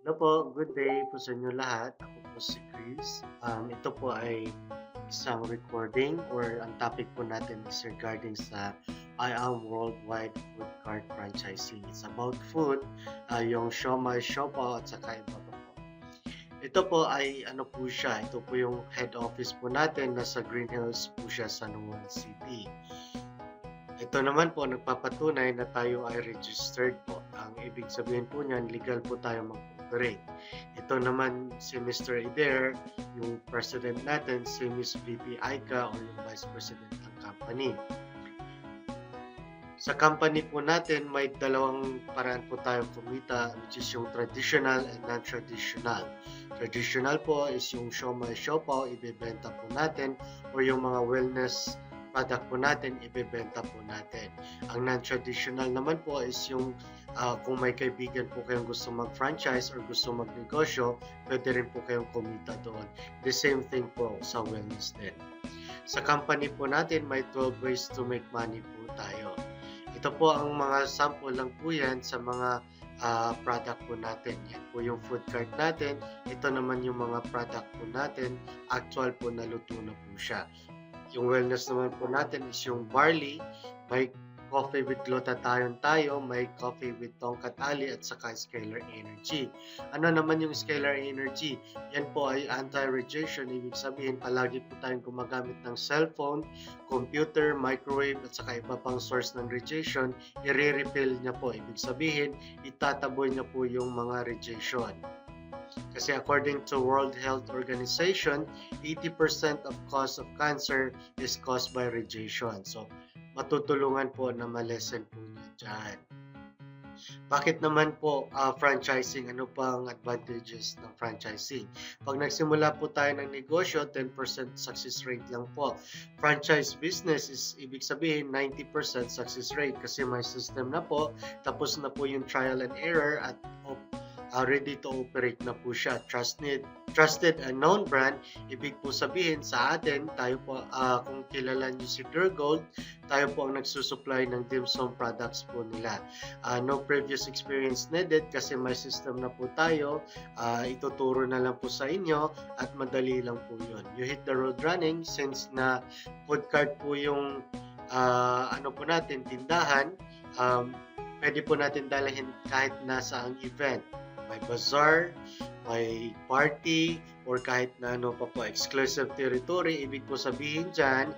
Hello po, good day po sa inyo lahat. Ako po si Chris. Ito po ay isang recording or ang topic po natin is regarding sa I am Worldwide Food Cart Franchisee. It's about food, yung siomai, siopaw at saka iba pa po. Ito po ay ano po siya, ito po yung head office po natin, nasa Green Hills po siya sa Nuwan City. Ito naman po nagpapatunay na tayo ay registered po. Ang ibig sabihin po niyan, legal po tayo mag-operate. Ito naman si Mr. Adair, yung president natin, si Miss VP Aika or yung vice president ng company. Sa company po natin, may dalawang paraan po tayong kumita, which is yung traditional and non-traditional. Traditional po is yung siomai, siopaw, ibebenta po natin, or yung mga wellness product po natin, ibebenta po natin. Ang non-traditional naman po is yung kung may kaibigan po kayong gusto mag-franchise or gusto magnegosyo, pwede rin po kayong kumita doon. The same thing po sa wellness din. Sa company po natin, may 12 ways to make money po tayo. Ito po ang mga sample lang po yan sa mga product po natin. Yan po yung food cart natin. Ito naman yung mga product po natin. Actual po na luto na po siya. Yung wellness naman po natin is yung barley, may coffee with glutathione tayo, may coffee with tongkat ali at saka scalar energy. Ano naman yung scalar energy? Yan po ay anti-radiation, ibig sabihin palagi po tayong gumagamit ng cellphone, computer, microwave at saka iba pang source ng radiation, i-repel niya po. Ibig sabihin, itataboy niya po yung mga radiation. Kasi according to World Health Organization, 80% of cause of cancer is caused by radiation. So, matutulungan po na malesen po niya dyan. Bakit naman po franchising? Ano pa ang advantages ng franchising? Pag nagsimula po tayo ng negosyo, 10% success rate lang po. Franchise business is ibig sabihin 90% success rate kasi may system na po, tapos na po yung trial and error at ready to operate na po siya. Trusted and known brand, ibig po sabihin sa atin, tayo po, kung kilala niyo si Pure Gold, tayo po ang nagsusupply ng dim sum products po nila. No previous experience needed kasi may system na po tayo, ituturo na lang po sa inyo at madali lang po yun. You hit the road running since na food cart po yung ano po natin, tindahan, pwede po natin dalahin kahit nasa ang event. May bazaar, may party, or kahit na ano pa po, exclusive territory. Ibig po sabihin dyan,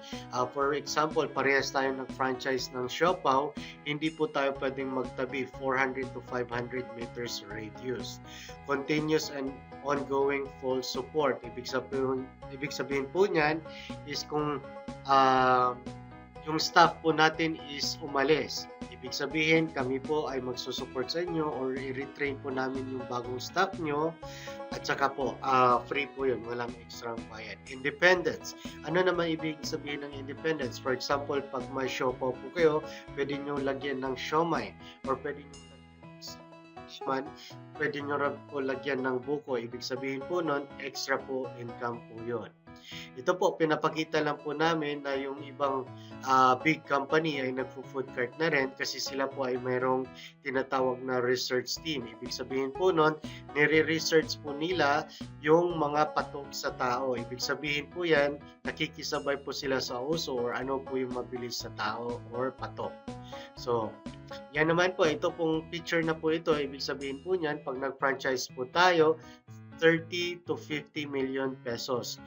for example, parehas tayo nag-franchise ng siopaw, hindi po tayo pwedeng magtabi 400 to 500 meters radius. Continuous and ongoing full support. Ibig sabihin po niyan is kung yung staff po natin is umalis. Ibig sabihin, kami po ay magsusupport sa inyo or i-retrain po namin yung bagong staff nyo at saka po, free po yun, walang extra bayad. Independence. Ano naman ibig sabihin ng independence? For example, pag may siopaw po kayo, pwede nyo lagyan ng siomai or pwede nyo lagyan pwede nyo po lagyan ng buko. Ibig sabihin po nun, extra po income po yun. Ito po, pinapakita lang po namin na yung ibang big company ay nagpo-food cart na rin kasi sila po ay mayroong tinatawag na research team. Ibig sabihin po nun, nire-research po nila yung mga patok sa tao. Ibig sabihin po yan, nakikisabay po sila sa uso or ano po yung mabilis sa tao or patok. So, yan naman po, ito pong picture na po ito, ibig sabihin po niyan, pag nag-franchise po tayo, 30 to 50 million pesos.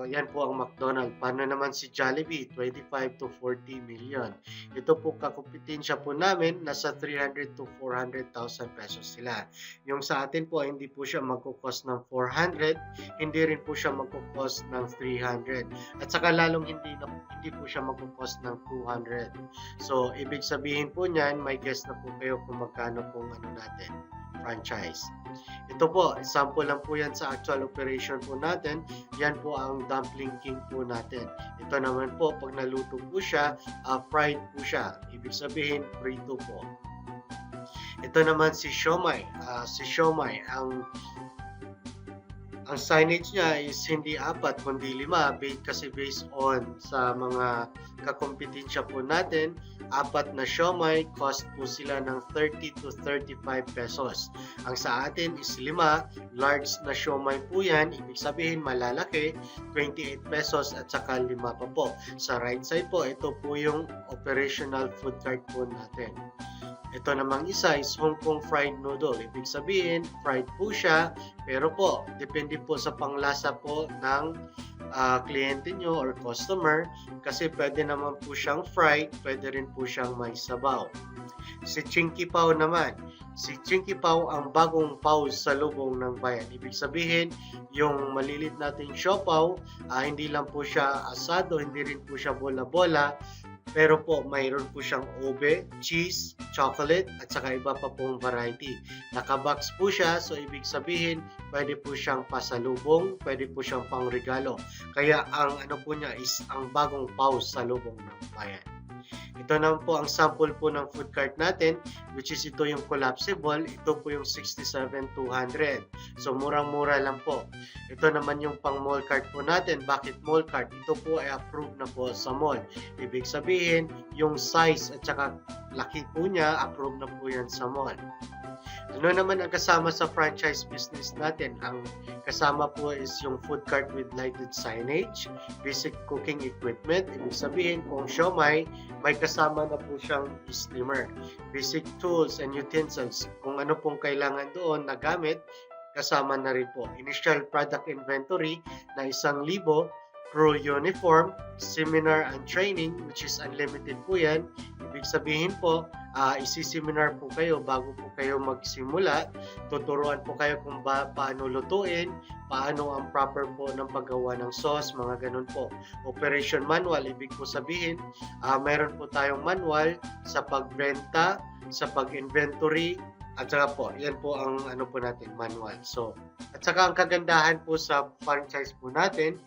Yan po ang McDonald's. Paano naman si Jollibee? 25 to 40 million. Ito po kakumpetensya po namin, nasa 300 to 400,000 pesos sila. Yung sa atin po, hindi po siya magkukos ng 400, hindi rin po siya magkukos ng 300. At saka lalong hindi po siya magkukos ng 200. So, ibig sabihin po niyan, may guess na po kayo kung magkano pong natin franchise. Ito po, sample lang po yan sa actual operation po natin. Yan po ang dumpling king po natin. Ito naman po, pag naluto po siya, fried po siya. Ibig sabihin, prito po. Ito naman si siomai. Si siomai, ang Ang signage niya is hindi 4 kundi 5 kasi based on sa mga kakumpetensya po natin, 4 na siomai cost po sila ng 30 to 35 pesos. Ang sa atin is 5, large na siomai po yan, ibig sabihin malalaki, 28 pesos at saka 5 pa po. Sa right side po, ito po yung operational food cart po natin. Ito namang isa is Hong Kong fried noodle. Ibig sabihin, fried po siya, pero po, depende po sa panglasa po ng kliyente nyo or customer kasi pwede naman po siyang fried, pwede rin po siyang may sabaw. Si Chinky Pao naman. Si Chinky Pao ang bagong pao sa lubong ng bayan. Ibig sabihin, yung malilit nating siopaw, hindi lang po siya asado, hindi rin po siya bola-bola, pero po mayroon po siyang ube, cheese, chocolate, at saka iba pa pong variety. Nakabox po siya, so ibig sabihin, pwede po siyang pasalubong, pwede po siyang pangregalo. Kaya ang ano po niya is ang bagong pao sa lubong ng bayan. Ito naman po ang sample po ng food cart natin, which is ito yung collapsible. Ito po yung 67,200. So, murang-mura lang po. Ito naman yung pang mall cart po natin. Bakit mall cart? Ito po ay approved na po sa mall. Ibig sabihin, yung size at saka laki po niya, approved na po yan sa mall. Ano naman ang kasama sa franchise business natin? Ang kasama po is yung food cart with lighted signage, basic cooking equipment. Ibig sabihin, kung siomai, may kasama na po siyang steamer. Basic tools and utensils. Kung ano pong kailangan doon na gamit, kasama na rin po. Initial product inventory na 1,000. Crew uniform, seminar and training, which is unlimited po yan. Ibig sabihin po, isi-seminar po kayo bago po kayo magsimula. Tuturuan po kayo kung paano lutuin, paano ang proper po ng paggawa ng sauce, mga ganun po. Operation manual, ibig po sabihin, meron po tayong manual sa pagbenta, sa pag-inventory, at saka po, yan po ang ano po natin, manual. So, at saka ang kagandahan po sa franchise po natin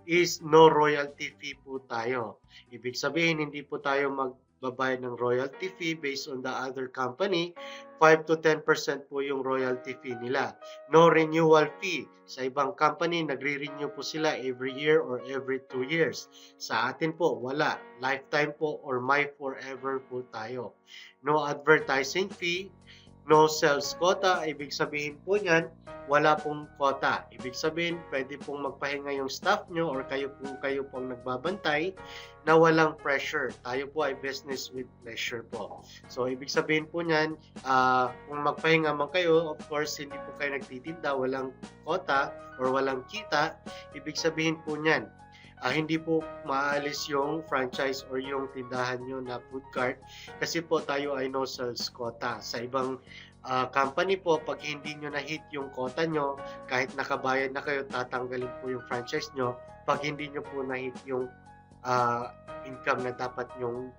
is no royalty fee po tayo. Ibig sabihin, hindi po tayo magbabayad ng royalty fee based on the other company. 5 to 10% po yung royalty fee nila. No renewal fee. Sa ibang company, nagre-renew po sila every year or every 2 years. Sa atin po, wala. Lifetime po or my forever po tayo. No advertising fee. No sales quota, ibig sabihin po niyan, wala pong quota. Ibig sabihin, pwede pong magpahinga yung staff nyo or kayo pong nagbabantay na walang pressure. Tayo po ay business with pleasure po. So, ibig sabihin po niyan, kung magpahinga man kayo, of course, hindi po kayo nagtitinda, walang quota or walang kita, ibig sabihin po niyan, hindi po maalis yung franchise or yung tindahan nyo na food cart kasi po tayo ay no sales quota. Sa ibang company po, pag hindi nyo na-hit yung quota nyo, kahit nakabayad na kayo, tatanggalin po yung franchise nyo pag hindi nyo po na-hit yung income na dapat nyong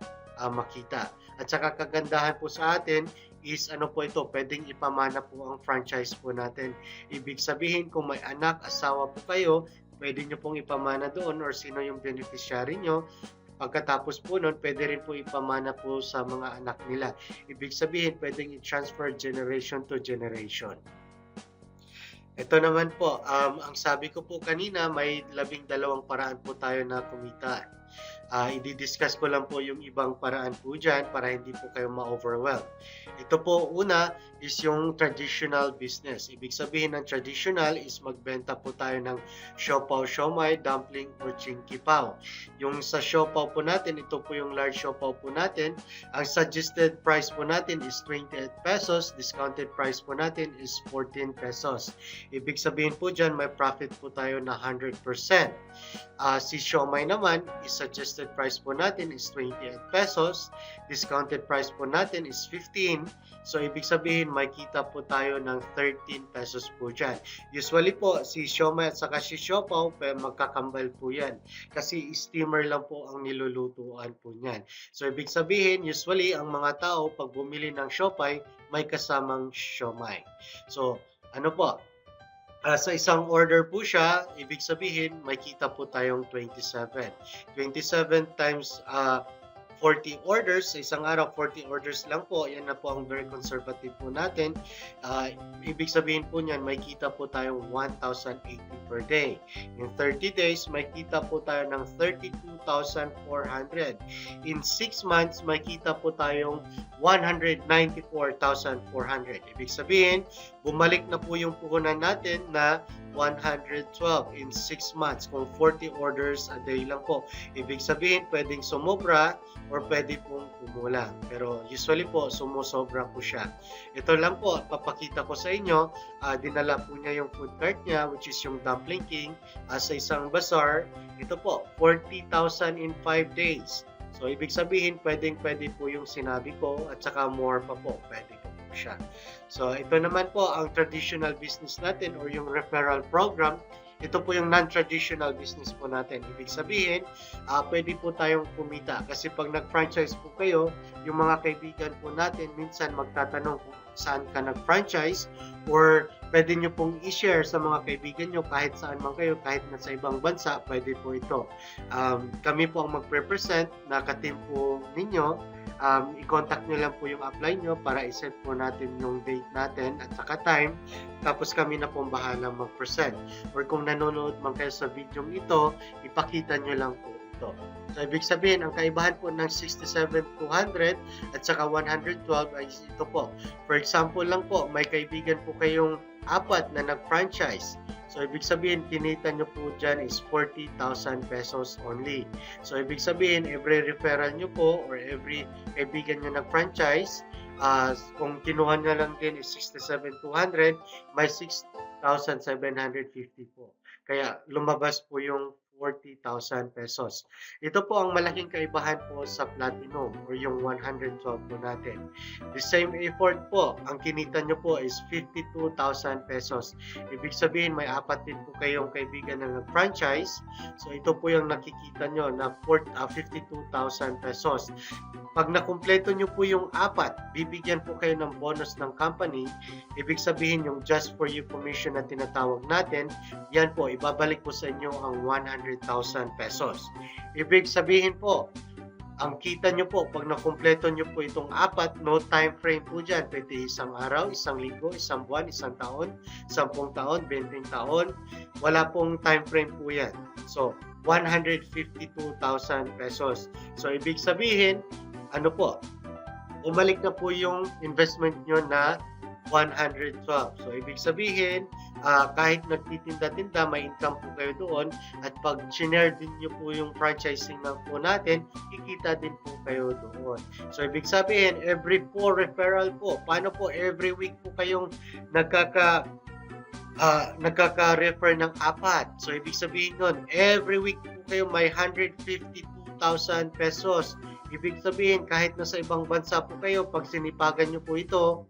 makita. At saka kagandahan po sa atin is ano po ito, pwedeng ipamana po ang franchise po natin. Ibig sabihin, kung may anak, asawa po kayo, pwede nyo pong ipamana doon or sino yung beneficiary nyo. Pagkatapos po nun, pwede rin po ipamana po sa mga anak nila. Ibig sabihin, pwedeng i-transfer generation to generation. Ito naman po, ang sabi ko po kanina, may 12 paraan po tayo na kumita. I-discuss ko lang po yung ibang paraan po dyan para hindi po kayo ma-overwhelm. Ito po, una is yung traditional business. Ibig sabihin ng traditional is magbenta po tayo ng siopaw, siomai, dumpling, or chinky pao. Yung sa siopaw po natin, ito po yung large siopaw po natin. Ang suggested price po natin is 28 pesos. Discounted price po natin is 14 pesos. Ibig sabihin po dyan, may profit po tayo na 100%. Si siomai naman, is suggested price po natin is 28 pesos. Discounted price po natin is 15. So, ibig sabihin, may kita po tayo ng 13 pesos po dyan. Usually po, si siomai at saka si siopaw, magkakambal po yan. Kasi steamer lang po ang nilulutuan po niyan. So, ibig sabihin, usually, ang mga tao, pag bumili ng siomai, may kasamang siomai. So, ano po? Sa isang order po siya, ibig sabihin, may kita po tayong 27. 27 times 40 orders, sa isang araw 40 orders lang po, yan na po ang very conservative po natin. Ibig sabihin po niyan, may kita po tayong 1,080 per day. In 30 days, may kita po tayo ng 32,400. In 6 months, may kita po tayong 194,400. Ibig sabihin, bumalik na po yung puhunan natin na 112 in 6 months kung 40 orders a day lang po. Ibig sabihin, pwedeng sumobra or pwede pong kumulang. Pero usually po, sumusobra po siya. Ito lang po, papakita ko sa inyo. Dinala po niya yung food cart niya, which is yung Dumpling King, sa isang bazaar. Ito po, 40,000 in 5 days. So, ibig sabihin, pwede po yung sinabi ko at saka more pa po. Pwede po siya. So, ito naman po ang traditional business natin or yung referral program. Ito po yung non-traditional business po natin. Ibig sabihin, pwede po tayong kumita. Kasi pag nag-franchise po kayo, yung mga kaibigan po natin, minsan magtatanong kung saan ka nag-franchise or pwede nyo pong i-share sa mga kaibigan nyo kahit saan man kayo, kahit nasa ibang bansa, pwede po ito. Kami po ang mag-represent, naka-team po ninyo. I-contact nyo lang po yung apply nyo para i-set po natin yung date natin at saka time. Tapos kami na po bahala mag-present. Or kung nanonood man kayo sa video ito, ipakita nyo lang po ito. So, ibig sabihin, ang kaibahan po ng 67,200 at saka 112 ay ito po. For example lang po, may kaibigan po kayong 4 na nag-franchise. So, ibig sabihin, kinita nyo po dyan is 40,000 pesos only. So, ibig sabihin, every referral nyo po or every kaibigan nyo nag-franchise, kung kinuha nyo lang din is 67,200, may 6,750 po. Kaya, lumabas po yung 40,000 pesos. Ito po ang malaking kaibahan po sa Platinum or yung 112 po natin. The same effort po, ang kinita nyo po is 52,000 pesos. Ibig sabihin, may 4 din po kayong kaibigan na nag-franchise. So, ito po yung nakikita nyo na 52,000 pesos. Pag nakumpleto nyo po yung 4, bibigyan po kayo ng bonus ng company. Ibig sabihin, yung just for you commission na tinatawag natin, yan po, ibabalik po sa inyo ang 100,000 pesos. Ibig sabihin po, ang kita nyo po, pag nakumpleto nyo po itong 4, no time frame po dyan. Pwede isang araw, isang linggo, isang buwan, isang taon, 10 taon, 20 taon. Wala pong time frame po yan. So, 152,000 pesos. So, ibig sabihin, ano po, umalik na po yung investment nyo na 112. So, ibig sabihin, kahit nagtitinda-tinda, may income po kayo doon. At pag share din nyo po yung franchising na po natin, kikita din po kayo doon. So, ibig sabihin, every 4 referral po. Paano po every week po kayong nagkaka-refer ng 4? So, ibig sabihin nun, every week po kayo may 152,000 pesos. Ibig sabihin, kahit nasa ibang bansa po kayo, pag sinipagan nyo po ito,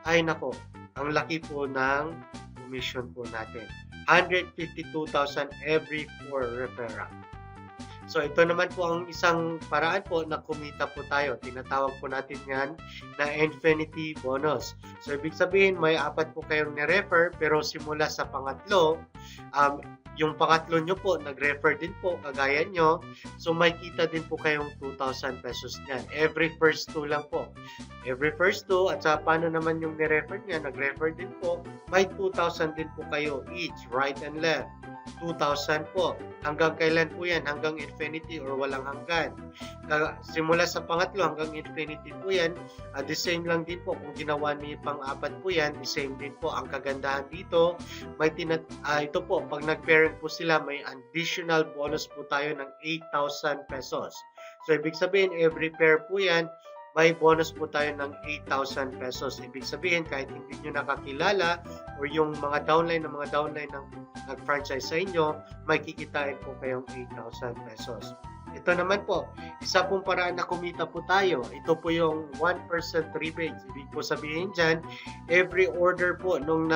ay nako, ang laki po ng commission po natin. 152,000 every 4 referral. So, ito naman po ang isang paraan po na kumita po tayo. Tinatawag po natin yan na infinity bonus. So, ibig sabihin, may 4 po kayong ni-refer, pero simula sa pangatlo, yung pangatlo nyo po, nag-refer din po, kagaya nyo. So, may kita din po kayong 2,000 pesos niyan. Every first 2 lang po. Every first 2, at sa paano naman yung ni-refer niya, nag-refer din po, may 2,000 din po kayo each, right and left. 2,000 po. Hanggang kailan po yan? Hanggang infinity or walang hanggan. Simula sa pangatlo hanggang infinity po yan. The same lang din po kung ginawa niyo pang-4 po yan. The same din po. Ang kagandahan dito, may ito po, pag nag-parent po sila, may additional bonus po tayo ng 8,000 pesos. So, ibig sabihin, every pair po yan, may bonus po tayo ng 8,000 pesos. Ibig sabihin, kahit hindi nyo nakakilala or yung mga downline ng nag-franchise sa inyo, may kikitain po kayong 8,000 pesos. Ito naman po, isa pong paraan na kumita po tayo. Ito po yung 1% rebates. Ibig po sabihin dyan, every order po nung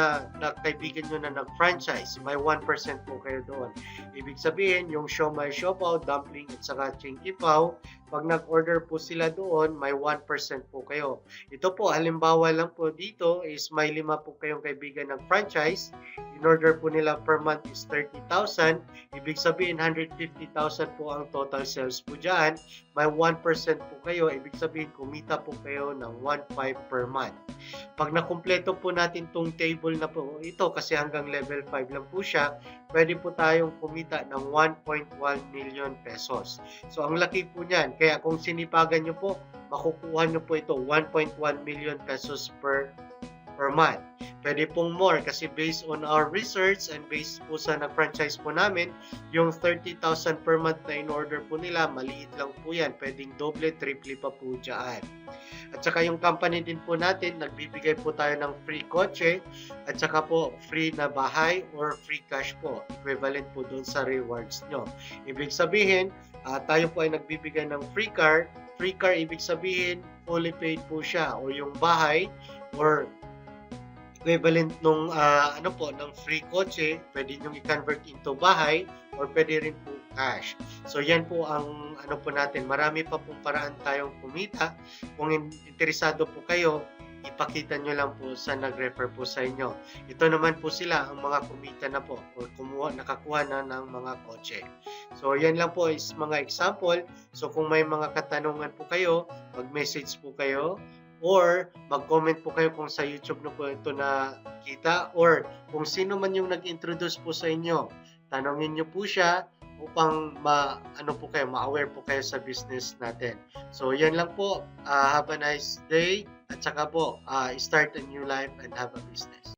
kaibigan nyo na nag-franchise, may 1% po kayo doon. Ibig sabihin, yung siomai, siopaw, dumpling, at saka chinky pao, pag nag-order po sila doon, may 1% po kayo. Ito po, halimbawa lang po dito is may 5 po kayong kaibigan ng franchise. In order po nila per month is 30,000. Ibig sabihin, 150,000 po ang total sales po dyan. May 1% po kayo. Ibig sabihin, kumita po kayo ng 1.5 per month. Pag nakumpleto po natin tong table na po ito, kasi hanggang level 5 lang po siya, pwede po tayong kumita ng 1.1 million pesos. So, ang laki po niyan. Kaya kung sinipagan nyo po, makukuha nyo po ito 1.1 million pesos per month. Pwede pong more kasi based on our research and based po sa nag-franchise po namin, yung 30,000 per month na in-order po nila, maliit lang po yan. Pwedeng doble, triple pa po dyan. At saka yung company din po natin, nagbibigay po tayo ng free kotse at saka po free na bahay or free cash po. Equivalent po doon sa rewards nyo. Ibig sabihin, tayo po ay nagbibigay ng free car. Free car, ibig sabihin, fully paid po siya. O yung bahay or equivalent nung ng free kotse, pwede nyo i-convert into bahay or pwede rin po cash. So yan po ang po natin. Marami pa pong paraan tayong kumita. Kung interesado po kayo, ipakita nyo lang po sa nag-refer po sa inyo. Ito naman po sila ang mga kumita na po or nakakuha na ng mga kotse. So yan lang po is mga example. So kung may mga katanungan po kayo, mag-message po kayo or mag-comment po kayo kung sa YouTube na po ito nakita or kung sino man yung nag-introduce po sa inyo. Tanongin nyo po siya upang ma-aware po kayo sa business natin. So yan lang po. Have a nice day at saka po start a new life and have a business.